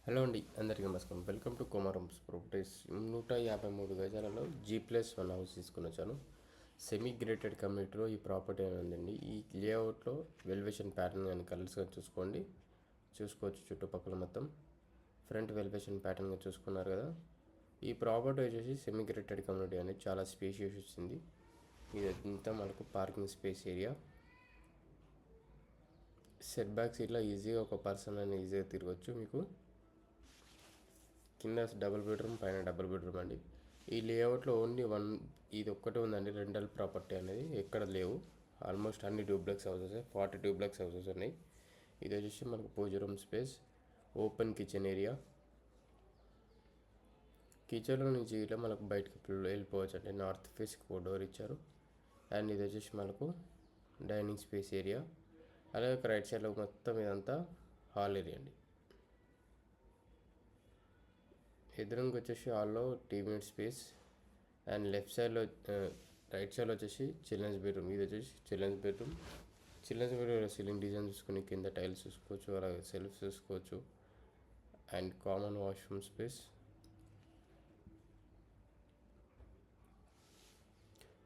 Hello అండి, అందరికీ నమస్కారం. Welcome to Komaram's properties. 153 గజాలలో G+1 హౌస్ తీసుకుని వచ్చాను. సెమీ గ్రేటెడ్ కమ్యూనిటీలో ఈ ప్రాపర్టీ అనేది ఉందండి. ఈ లేఅవుట్లో వెల్వేషన్ ప్యాటర్న్ కానీ కలర్స్గా చూసుకోవచ్చు. చుట్టుపక్కల మొత్తం ఫ్రంట్ వెల్వేషన్ ప్యాటర్న్గా చూసుకున్నారు కదా. ఈ ప్రాపర్టీ వచ్చేసి సెమీ గ్రేటెడ్ కమ్యూనిటీ అనేది చాలా స్పేషియస్ వచ్చింది. ఇదంతా మనకు parking space area. Set backs ఇట్లా ఈజీగా ఒక పర్సన్ అని ఈజీగా తిరగచ్చు. మీకు కింద డబుల్ బెడ్రూమ్, పైన డబుల్ బెడ్రూమ్ అండి. ఈ లేఅవుట్లో ఓన్లీ ఇది ఒక్కటే ఉందండి. రెంటల్ ప్రాపర్టీ అనేది ఎక్కడ లేవు. ఆల్మోస్ట్ అన్ని డూప్లెక్స్ హౌసెస్ 40 డూప్లెక్స్ హౌసెస్ ఉన్నాయి. ఇది వచ్చేసి మనకు pooja room space, open kitchen area. కిచెన్లో నుంచి ఇట్లా మనకు బయటకు వెళ్ళిపోవచ్చు అంటే నార్త్ ఫేస్కి ఒక డోర్ ఇచ్చారు. అండ్ ఇది వచ్చేసి మనకు డైనింగ్ స్పేస్ ఏరియా. అలాగే రైట్ సైడ్లో మొత్తం ఇదంతా హాల్ ఏరియా అండి. ఎదురుగా వచ్చేసి హాల్లో టీవీ స్పేస్. అండ్ లెఫ్ట్ సైడ్లో రైట్ సైడ్లో వచ్చేసి చిల్డ్రన్స్ బెడ్రూమ్. ఇది వచ్చేసి చిల్డ్రన్స్ బెడ్రూమ్. సీలింగ్ డిజైన్ చూసుకుని కింద టైల్స్ చూసుకోవచ్చు, అలాగే సెల్ఫ్ చూసుకోవచ్చు. And common washroom space.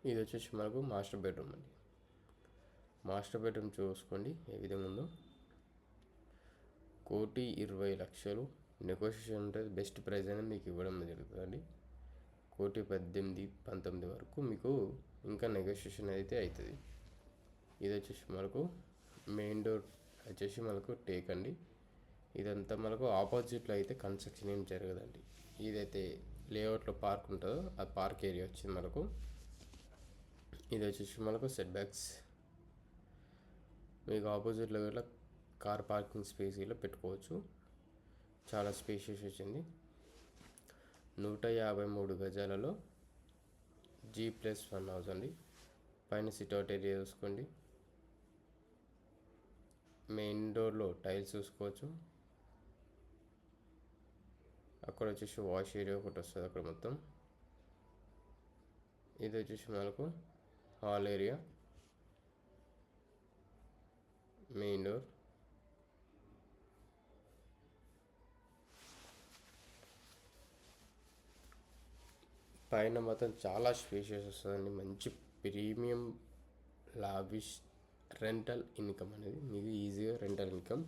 ఇది వచ్చేసి మనకు మాస్టర్ బెడ్రూమ్ అండి. మాస్టర్ బెడ్రూమ్ చూసుకోండి ఏ విధంగా ఉందో. 1,20,00,000 నెగోషియేషన్ ఉంటుంది. బెస్ట్ ప్రైస్ అనేది మీకు ఇవ్వడం జరుగుతుందండి. 1,18,19 వరకు మీకు ఇంకా నెగోషియేషన్ అయితే అవుతుంది. ఇది వచ్చేసి మనకు మెయిన్ డోర్ వచ్చేసి మనకు టేక్ అండి. ఇదంతా మనకు ఆపోజిట్లో అయితే కన్స్ట్రక్షన్ ఏం జరగదండి. ఇదైతే లేఅవుట్లో పార్క్ ఉంటుందో ఆ పార్క్ ఏరియా వచ్చింది మనకు. ఇది వచ్చేసి మనకు సెట్ బ్యాక్స్. మీకు ఆపోజిట్లో ఇట్లా కార్ పార్కింగ్ స్పేస్ ఇలా పెట్టుకోవచ్చు. చాలా స్పేషియస్ వచ్చింది. 153 గజాలలో G+1 హౌస్ అండి. పైన సిట్అవుట్ ఏరియా చూసుకోండి. మెయిన్ డోర్లో టైల్స్ చూసుకోవచ్చు. అక్కడ వచ్చేసి వాష్ ఏరియా ఒకటి వస్తుంది అక్కడ మొత్తం. ఇది వచ్చేసి మనకు హాల్ ఏరియా, మెయిన్ డోర్. పైన మొత్తం చాలా స్పేషియస్ వస్తుందండి. మంచి ప్రీమియం లావిష్ రెంటల్ ఇన్కమ్ అనేది మీకు ఈజీగా రెంటల్ ఇన్కమ్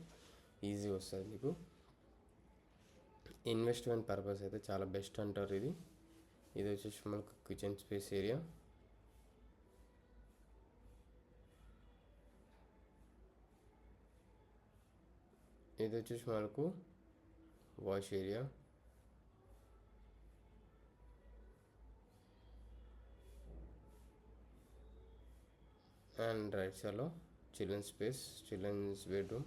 ఈజీగా వస్తుంది. మీకు ఇన్వెస్ట్మెంట్ పర్పస్ అయితే చాలా బెస్ట్ అంటారు ఇది. ఇది వచ్చేసి మనకు కిచెన్ స్పేస్ ఏరియా. ఇది వచ్చేసి మనకు వాష్ ఏరియా. అండ్ రైట్ సైడ్లో children's space, children's bedroom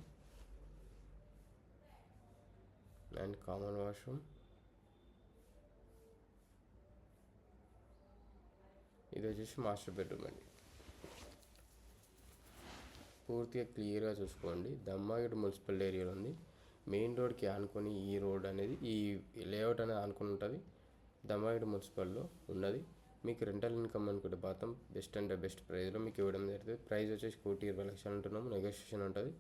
and common washroom. ఇది వచ్చేసి మాస్టర్ బెడ్రూమ్ అండి. పూర్తిగా క్లియర్గా చూసుకోండి. దమ్మాగిరి మున్సిపల్ ఏరియాలో ఉంది. మెయిన్ రోడ్కి ఆనుకొని ఈ రోడ్ అనేది ఈ లేఅవుట్ అనేది ఆనుకొని ఉంటుంది. దమ్మాగిరి మున్సిపల్లో ఉన్నది. మీకు రెంటల్ ఇన్కమ్ అనుకుంటే మాత్రం బెస్ట్ అంటే బెస్ట్ ప్రైస్లో మీకు ఇవ్వడం జరుగుతుంది. ప్రైస్ వచ్చేసి 1,20,00,000 అంటున్నాము. నెగోషియేషన్ ఉంటుంది.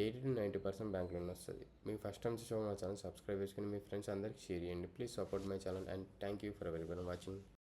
80-90% బ్యాంక్ లోన్ వస్తుంది. మీకు ఫస్ట్ టైం చూసిన మా ఛానల్ సబ్స్క్రైబ్ చేసుకుని మీ ఫ్రెండ్స్ అందరికీ షేర్ చేయండి. Please support my channel and thank you for every one watching.